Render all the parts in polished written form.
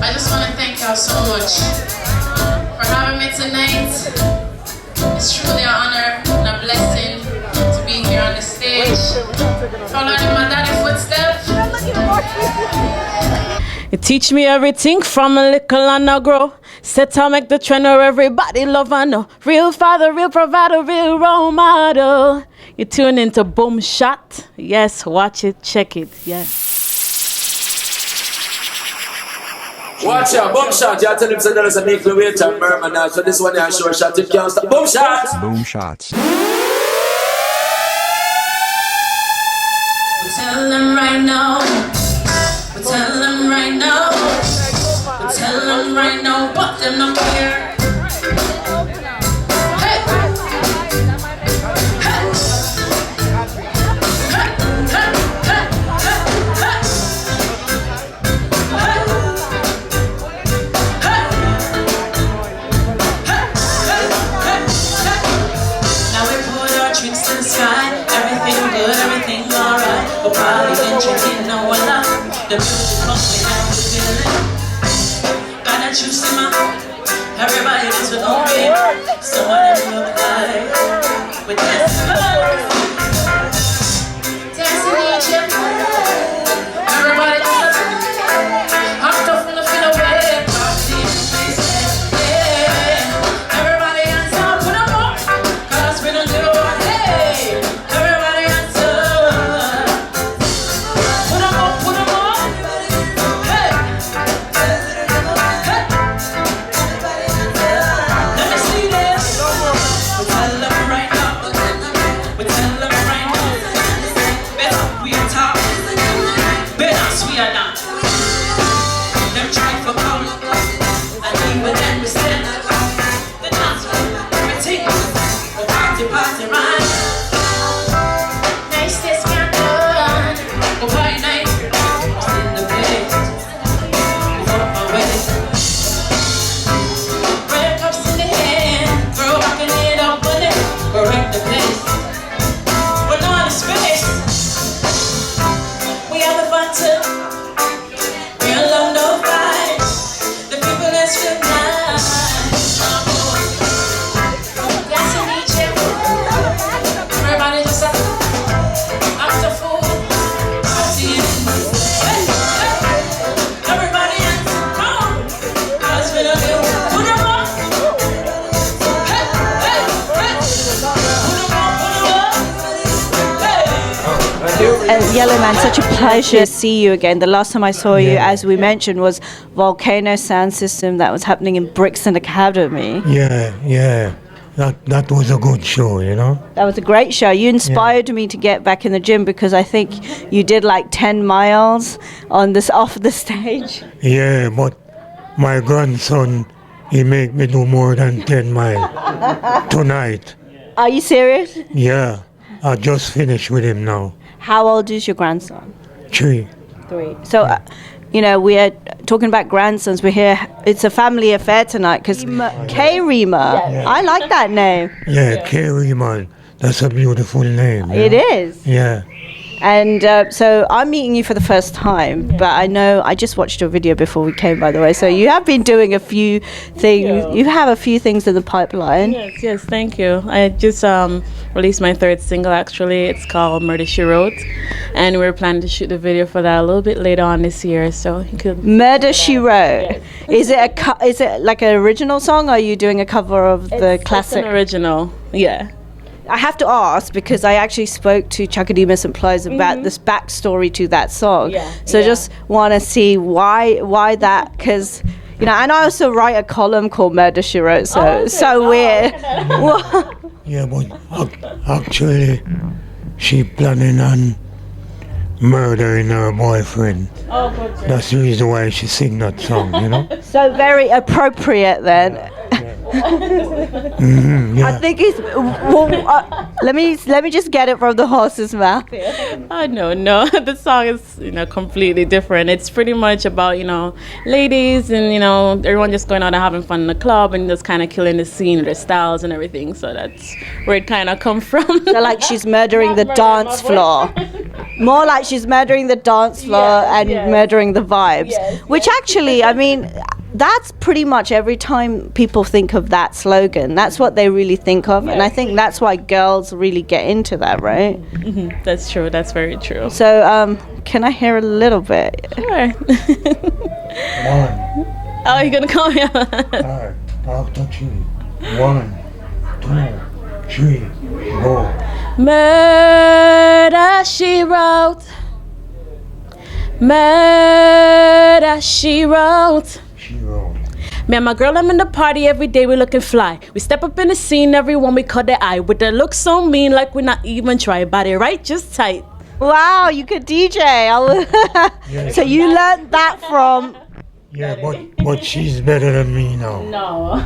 I just want to thank y'all so much for having me tonight. It's truly an honor and a blessing to be here on the stage, following in my daddy's footsteps. You teach me everything from a little and I grow. Set to make the trend where everybody love and know. Real father, real provider, real role model. You tune into Boom Shot. Yes, watch it, check it, yes. Watch out, Boom Shot. You tell him so there's a make the way to Merman now. So this one here short shot, it can't stop. Boom Shot! Boom Shots. We tell them right now. We tell them right now. We tell them right now, but them not here. Hey! Now we put our tricks to the sky. Everything good, everything alright. We're probably been drinking no one up. The music must be have the feeling. Got that juice in my. Everybody thinks we're gonna be someone that look like. With this dancing in Egypt. Everybody just I'm tough from the feel away. Yeah. Everybody hands up, put them up. Cause we don't do it. Hey. Everybody hands up. Put them up, put them up. Hey. Hey. Let me see this. We tell them right now. We tell them right now. Better we are top. Better we are not. Them try for come. And even then we stand. The dance we take. The party right. Nice this can done. Go by night. In the place. Before my wedding. Red cups in the hand. Throw back and head up on it. Correct the place. We're not in space. We have the fun too. Real love, no fight. The people that's feel nice. Yes, I need you. Everybody just I'm the fool. I'll see you. Hey, hey. Everybody come on. Cause we don't do. Put them up. Hey, hey, hey. Put them up. Hey. Yellowman, such a pleasure to see you again. The last time I saw you, as we mentioned, was Volcano Sound System that was happening in Brixton Academy. Yeah. That was a good show, you know. That was a great show. You inspired me to get back in the gym because I think you did like 10 miles on this off the stage. Yeah, but my grandson, he make me do more than 10 miles tonight. Are you serious? Yeah, I just finished with him now. How old is your grandson? 3. 3. So, you know, we are talking about grandsons. We're here. It's a family affair tonight because K-Rima. I like that name. Yeah, Kerry, man. That's a beautiful name. It is. Yeah. And so I'm meeting you for the first time, but I know I just watched your video before we came, by the way. So you have been doing a few things. You have a few things in the pipeline. Yes, thank you. I just released my 3rd single, actually. It's called Murder, She Wrote. And we're planning to shoot the video for that a little bit later on this year. So you could Murder, She Wrote. Yes. Is it like an original song, or are you doing a cover of the classic? It's an original, yeah. I have to ask because I actually spoke to Chakademus and Plies about this backstory to that song. So just want to see why that, because you know, and I also write a column called Murder, She Wrote, so weird. Yeah, but actually, she planning on murdering her boyfriend. That's the reason why she sing that song, you know. So very appropriate then. I think it's. Let me just get it from the horse's mouth. No. The song is, completely different. It's pretty much about, ladies and, everyone just going out and having fun in the club and just kind of killing the scene, their styles and everything. So that's where it kind of come from. So like she's murdering the dance floor. More like she's murdering the dance floor and murdering the vibes. Which actually, I mean, that's pretty much every time people think of that slogan, that's what they really think of. And I think that's why girls really get into that, right? Mm-hmm. That's true. That's very true. So, can I hear a little bit? Sure. One. Oh, you're going to call me out? Alright, after 3. 1, 2, 3, go. Murder, she wrote. Murder, she wrote. Me and my girl, I'm in the party every day, we looking fly. We step up in the scene, everyone we cut their eye. With the look so mean, like we not even try. Body right, just tight. Wow, you could DJ. So you learned that from... Yeah, but she's better than me now. No.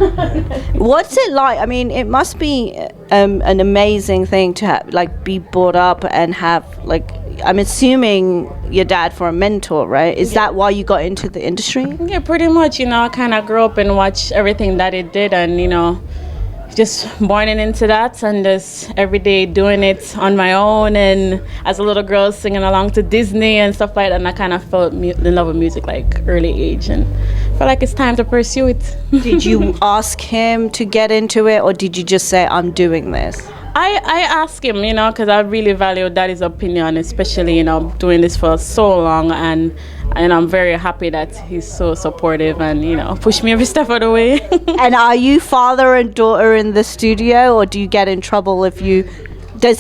What's it like? I mean, it must be an amazing thing to have, like, be brought up and have, like, I'm assuming your dad for a mentor, right? Is that why you got into the industry? Yeah, pretty much. I kind of grew up and watched everything that he did, and just born into that, and just every day doing it on my own, and as a little girl singing along to Disney and stuff like that. And I kind of felt in love with music like early age, and felt like it's time to pursue it. Did you ask him to get into it, or did you just say, I'm doing this? I asked him, because I really value Daddy's opinion, especially, doing this for so long, and I'm very happy that he's so supportive and, pushed me every step of the way. And are you father and daughter in the studio, or do you get in trouble if you... Is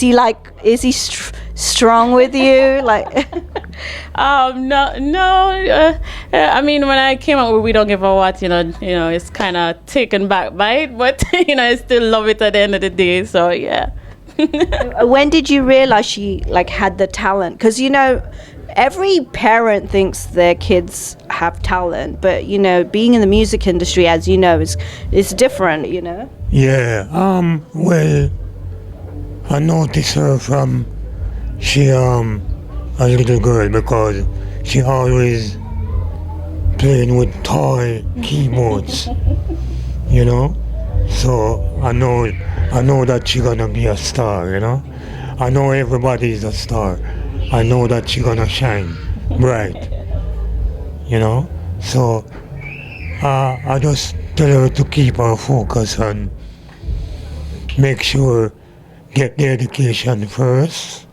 he strong with you? No. I mean, when I came out with We Don't Give a What, it's kind of taken back by it, but, I still love it at the end of the day, so yeah. When did you realize she, had the talent? Because, every parent thinks their kids have talent, but, being in the music industry, as you know, is different, Yeah, well, I noticed her from she a little girl, because she always playing with toy keyboards, So I know that she gonna be a star, I know everybody's a star. I know that she gonna shine bright, So I just tell her to keep her focus and make sure get the education first,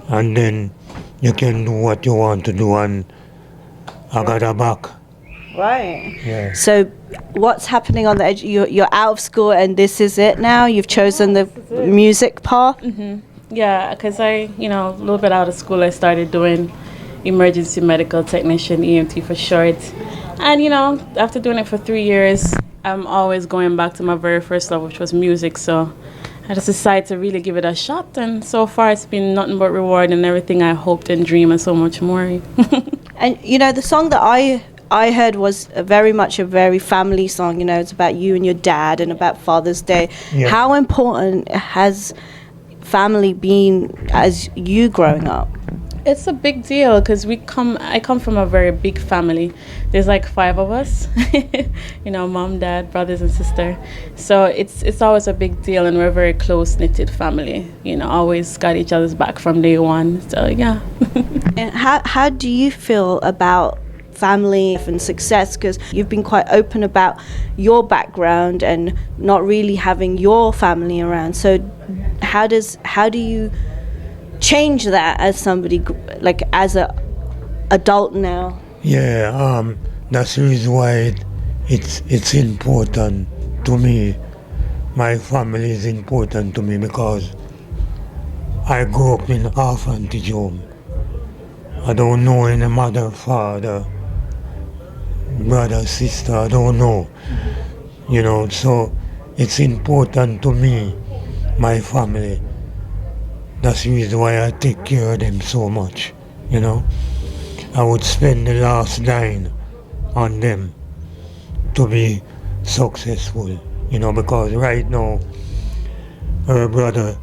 and then you can do what you want to do, and I got her back. Right. Yeah. So what's happening on the edge? You're out of school and this is it now? You've chosen the music path? Mm-hmm. Yeah, because a little bit out of school, I started doing emergency medical technician, EMT for short. And, after doing it for 3 years, I'm always going back to my very first love, which was music. So I just decided to really give it a shot, and so far it's been nothing but reward and everything I hoped and dreamed and so much more. And the song that I heard was very much a very family song. It's about you and your dad and about Father's Day. Yeah. How important has family been as you growing up? It's a big deal because I come from a very big family. There's like 5 of us, mom, dad, brothers and sister. So it's always a big deal, and we're a very close-knitted family. Always got each other's back from day one. So yeah. And how do you feel about family and success? Because you've been quite open about your background and not really having your family around. So how do you change that as somebody as a adult now? Yeah, that's the reason why it's important to me. My family is important to me because I grew up in an orphanage home. I don't know any mother, father, brother, sister, I don't know. So it's important to me, my family. That's the reason why I take care of them so much, I would spend the last dime on them to be successful. you know, because right now her brother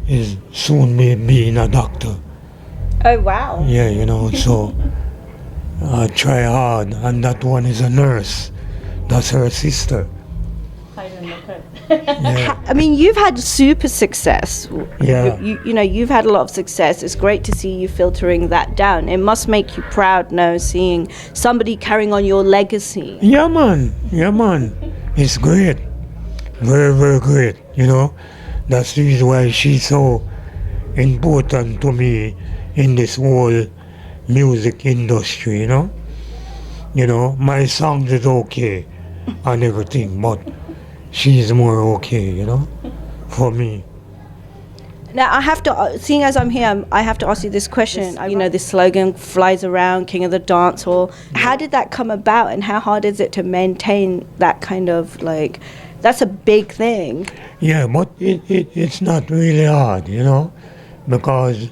is soon being a doctor. Oh wow. Yeah, you know, so try hard, and that one is a nurse. That's her sister. Yeah, I mean, you've had super success. yeah, You know, you've had a lot of success. It's great to see you filtering that down. It must make you proud now seeing somebody carrying on your legacy. yeah, man, yeah, man. It's great, very, very great. You know, that's the reason why she's so important to me in this whole music industry. You know, my songs is okay and everything, but she's more okay. You know, for me. Now, I have to, seeing as I'm here, I have to ask you this question. You know, this slogan flies around, King of the Dance Hall. How did that come about, and how hard is it to maintain that kind of, like, that's a big thing. Yeah, but it's not really hard, you know, because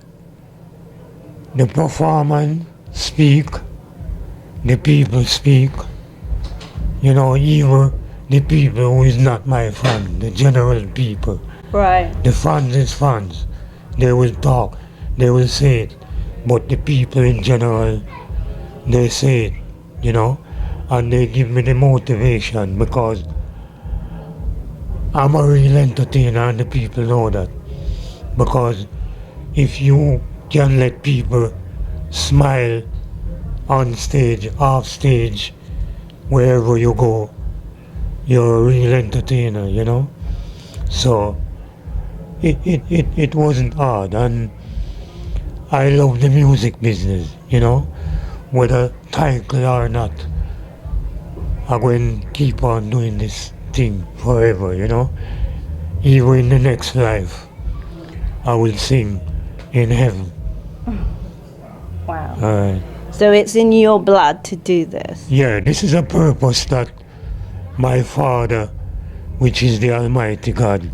the performance speak, the people speak, you know, even the people who is not my fan, the general people. Right. The fans is fans. They will talk, they will say it, but the people in general, they say it, you know, and they give me the motivation because I'm a real entertainer and the people know that. Because if you can let people smile on stage, off stage, wherever you go, you're a real entertainer, you know? So it wasn't hard, and I love the music business, you know? Whether title or not, I'm going to keep on doing this thing forever, you know? Even in the next life, I will sing in heaven. Wow. Alright. So it's in your blood to do this. Yeah, this is a purpose that my Father, which is the Almighty God,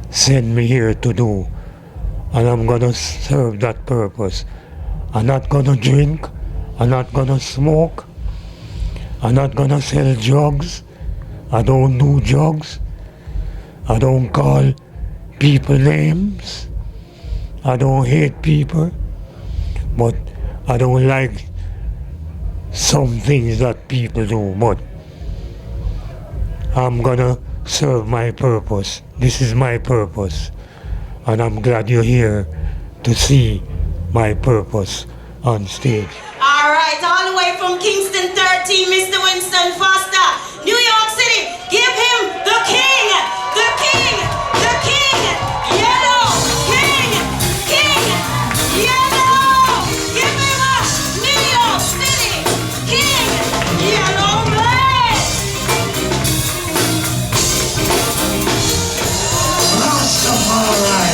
sent me here to do. And I'm gonna serve that purpose. I'm not gonna drink, I'm not gonna smoke, I'm not gonna sell drugs, I don't do drugs, I don't call people names, I don't hate people, but I don't like some things that people do, but I'm gonna serve my purpose. This is my purpose, and I'm glad you're here to see my purpose on stage. All right, all the way from Kingston 13, Mr. Winston Foster, New York City. Give him the king, the king, the king, yellow, king, king, yellow. Give him a New York City king, Yellowman. Rastafari.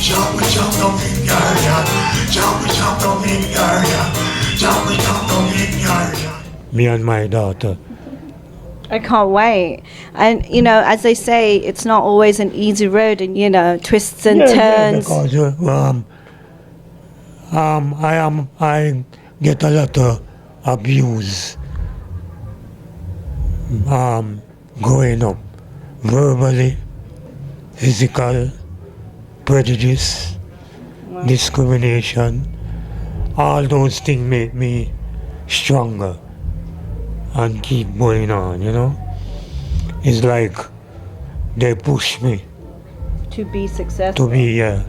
Jump, don't get jump, don't get jump, don't get Me and my daughter. I can't wait. And, you know, as they say, it's not always an easy road, and, you know, twists and turns. Because I get a lot of abuse growing up, verbally, physical, prejudice, discrimination. All those things make me stronger and keep going on, you know. It's like they push me To be successful. to be, I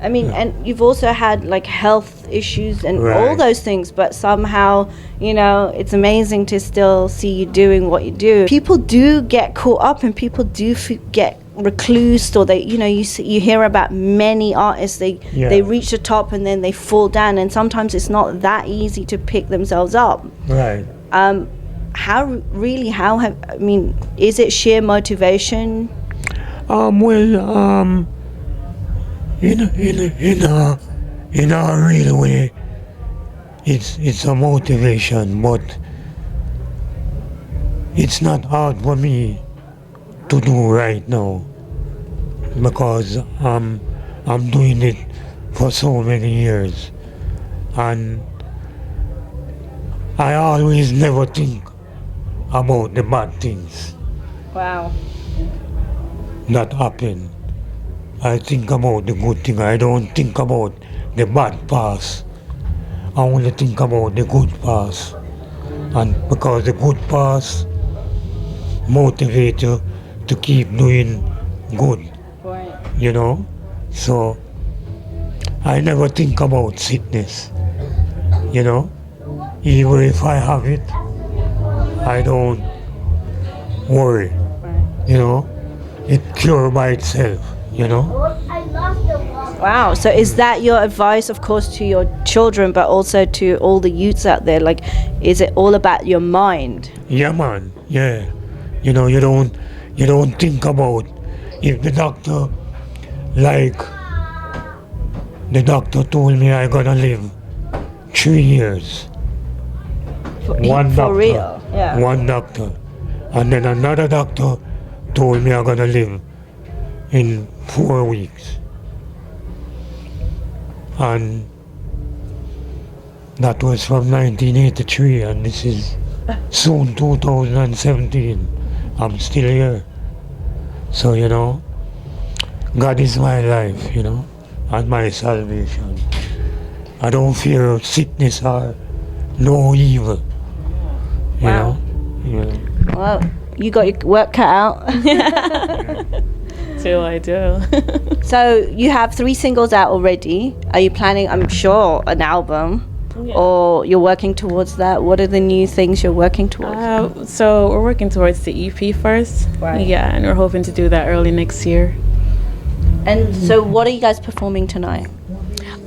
mean, and you've also had like health issues and all Right. those things, but somehow, you know, it's amazing to still see you doing what you do. People do get caught up, and people do get reclused, or they, you know, you hear about many artists, they reach the top and then they fall down, and sometimes it's not that easy to pick themselves up. right. How have, I mean, is it sheer motivation? In a real way, it's a motivation, but it's not hard for me to do right now because I'm doing it for so many years, and I always never think about the bad things Wow. that happen. I think about the good thing. I don't think about the bad past. I only think about the good past. And because the good past motivate you to keep doing good, Right. you know? So I never think about sickness, you know? Even if I have it, I don't worry, you know? It cure by itself, you know? Wow. So is that your advice, of course, to your children, but also to all the youths out there? Like, is it all about your mind? Yeah, man, yeah. You know, you don't think about if the doctor, like, the doctor told me I gonna live 3 years. One For doctor, real? Yeah. one doctor, and then another doctor told me I'm gonna live in 4 weeks, and that was from 1983, and this is soon 2017. I'm still here, so you know, God is my life, you know, and my salvation. I don't fear sickness or no evil. You Wow. know? Yeah. Well, you got your work cut out. Do I do? So you have 3 singles out already. Are you planning, I'm sure, an album? Yeah. Or you're working towards that? What are the new things you're working towards? So we're working towards the EP first. Right. Yeah, and we're hoping to do that early next year. And so what are you guys performing tonight?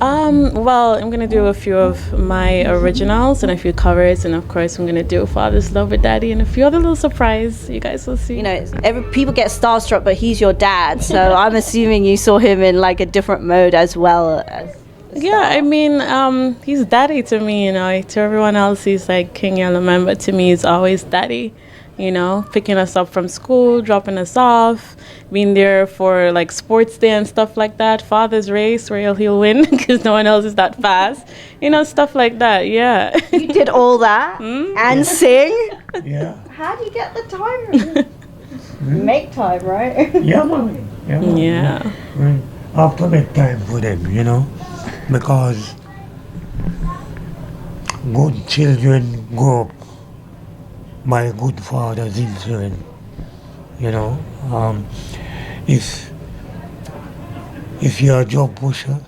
Well, I'm gonna do a few of my originals and a few covers, and of course I'm gonna do Father's Love with Daddy and a few other little surprise you guys will see. You know, people get starstruck, but he's your dad, so I'm assuming you saw him in like a different mode as well as. Yeah, I mean, he's daddy to me, you know. To everyone else, he's like King Yellowman, but to me, he's always daddy. You know, picking us up from school, dropping us off, being there for like sports day and stuff like that. Father's race where he'll win because no one else is that fast. You know, stuff like that. Yeah. You did all that and sing. Yeah. How do you get the time? Make time, right? Yeah, man. Yeah. Man. Yeah. I have to make time for them, you know, because good children grow up by good father's influence, you know. If you're a job pusher,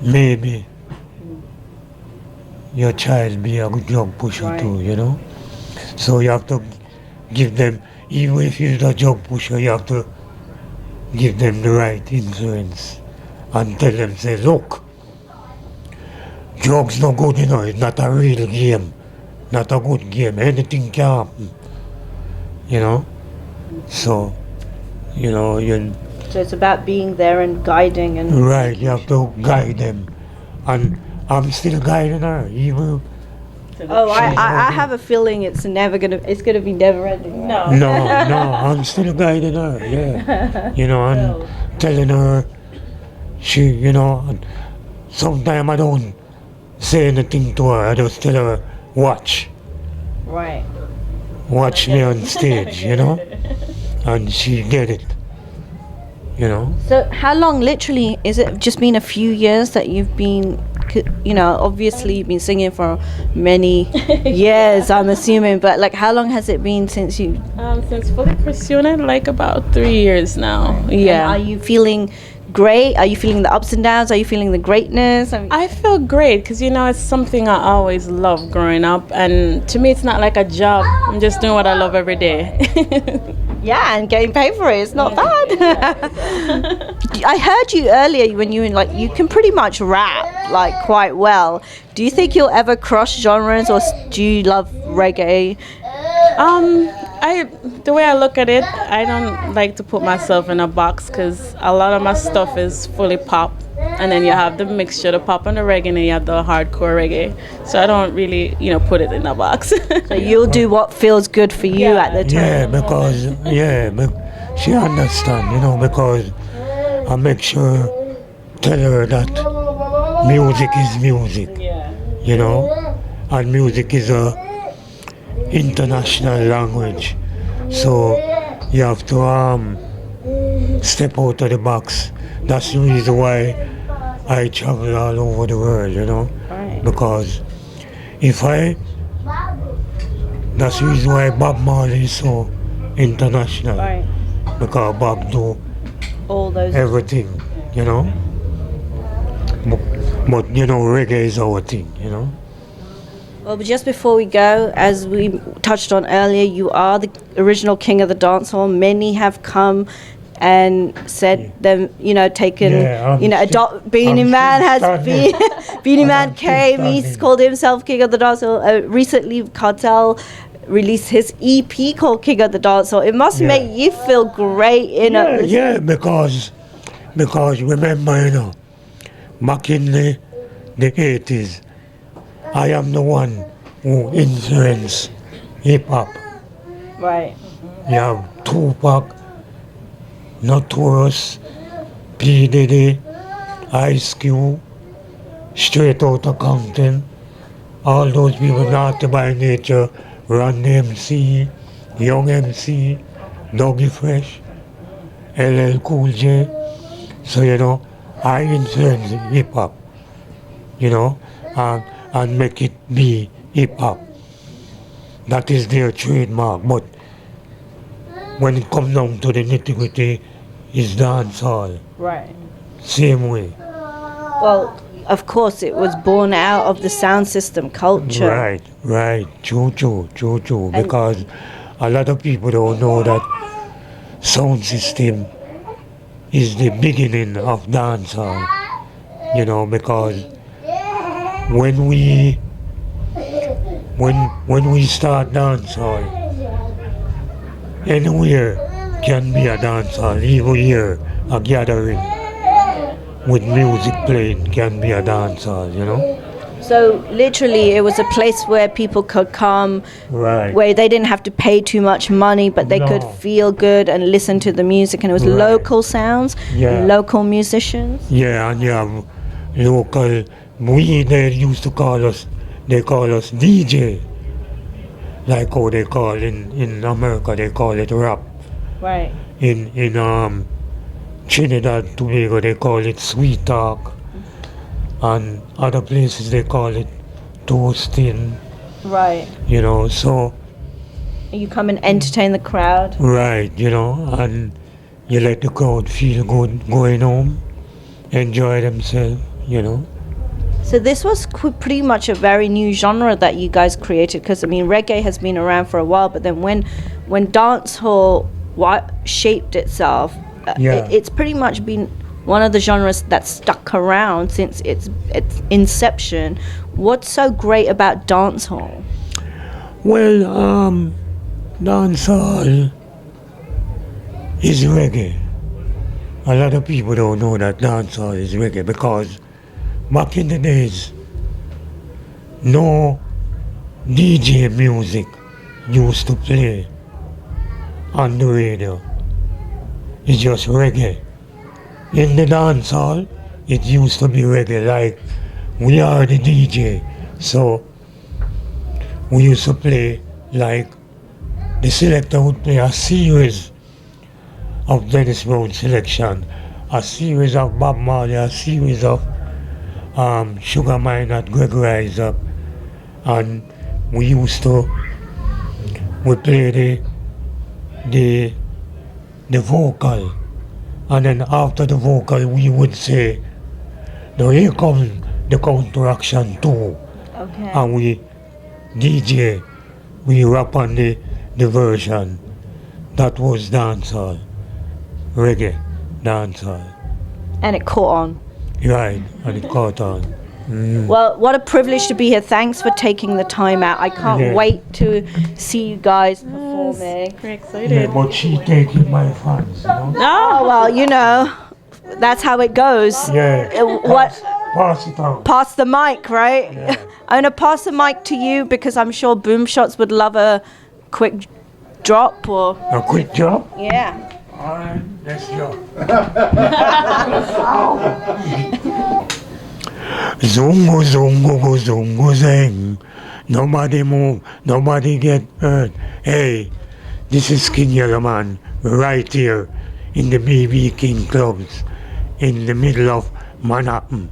maybe your child be a good job pusher too, you know. So you have to give them, even if you're a job pusher, you have to give them the right influence and tell them, say, look, drugs not good, you know, it's not a real game, not a good game, anything can happen, you know. So, you know, So it's about being there and guiding and. right, you have to guide them. And I'm still guiding her, even. Oh, I have a feeling it's gonna be never ending. Right? No, I'm still guiding her, yeah. You know, and telling her, she, you know, and sometimes I don't say anything to her, I just tell her, watch Right. me on stage, you know, and she get it, you know. So how long, literally, is it just been a few years that you've been, you know, obviously you've been singing for many years, I'm assuming, but like how long has it been since you. Since fully pursuing it, like about 3 years now. Yeah. And are you feeling great? Are you feeling the ups and downs? Are you feeling the greatness? I mean, I feel great because, you know, it's something I always loved growing up. And to me, it's not like a job. I'm just doing what I love every day. yeah, and getting paid for it. It's not bad. I heard you earlier when you were like, you can pretty much rap like quite well. Do you think you'll ever cross genres, or do you love reggae? The way I look at it, I don't like to put myself in a box because a lot of my stuff is fully pop. And then you have the mixture, the pop and the reggae, and then you have the hardcore reggae. So I don't really, you know, put it in a box. So you'll do what feels good for you at the time. But she understand, you know, because I make sure, tell her that music is music, Yeah. you know. and music is a international language. So you have to step out of the box. That's the reason why I travel all over the world, you know. Right. Because that's the reason why Bob Marley is so international. Right. Because Bob do All those. everything, you know. But you know, reggae is our thing, you know. Well, but just before we go, as we touched on earlier, you are the original king of the dancehall. Many have come and said them, you know, taken, Beanie Man has been, Beanie Man came, he's called himself king of the dancehall. Recently, Cartel released his EP called King of the Dancehall. It must make you feel great, because remember, you know, back in the 80s, I am the one who influenced hip hop. Right. You have Tupac, Notorious, P. Diddy, Ice Cube, Straight Outta Compton, all those people, Naughty by Nature, Run MC, Young MC, Dougie Fresh, LL Cool J. So, you know, I influence hip hop, you know, and make it be hip hop. That is their trademark. But when it comes down to the nitty-gritty, it's dancehall. Right. Same way. Well, of course, it was born out of the sound system culture. Right. True. Because a lot of people don't know that sound system is the beginning of dancehall. You know, because when we start dancehall, anywhere can be a dancehall. Even here, a gathering with music playing can be a dancehall, you know. So literally, it was a place where people could come, where they didn't have to pay too much money, but they could feel good and listen to the music, and it was local sounds, local musicians. Yeah, and you have local. They used to call us DJ, like how they call in America, they call it rap. Right. In Trinidad, Tobago, they call it sweet talk, and other places they call it toasting. Right. You know, so. You come and entertain the crowd. Right, you know, and you let the crowd feel good going home, enjoy themselves, you know. So this was pretty much a very new genre that you guys created, because I mean reggae has been around for a while, but then when dancehall shaped itself, it's pretty much been one of the genres that's stuck around since its inception. What's so great about dancehall? Well, dancehall is reggae. A lot of people don't know that dancehall is reggae because back in the days, no DJ music used to play on the radio. It's just reggae. In the dancehall, it used to be reggae, like we are the DJ. So we used to play, like the selector would play a series of Dennis Brown selection, a series of Bob Marley, a series of Sugar Mine at Greg Rise Up, and we play the vocal, and then after the vocal we would say, now here comes the counteraction too. Okay. And we DJ, we rap on the version. That was dancehall, reggae, dancehall. And it caught on. Right, and it caught on. Well, what a privilege to be here. Thanks for taking the time out. I can't wait to see you guys performing. Very excited. Yeah, but she taking my fans, you know? Oh, well, you know, that's how it goes. Yeah. Pass it on. Pass the mic, right? Yeah. I'm going to pass the mic to you because I'm sure Boom Shots would love a quick drop or... A quick drop? Yeah. Alright, let's go. Zungo zungo go zungo zeng. Nobody move. Nobody get hurt. Hey, this is King Yellowman right here in the BB King Clubs in the middle of Manhattan.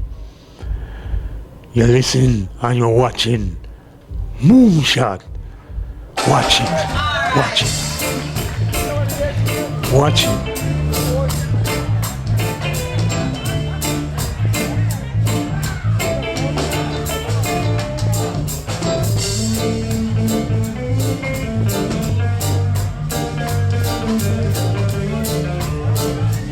You're listening and you're watching Moonshot. Watch it. Watch it. Watch it.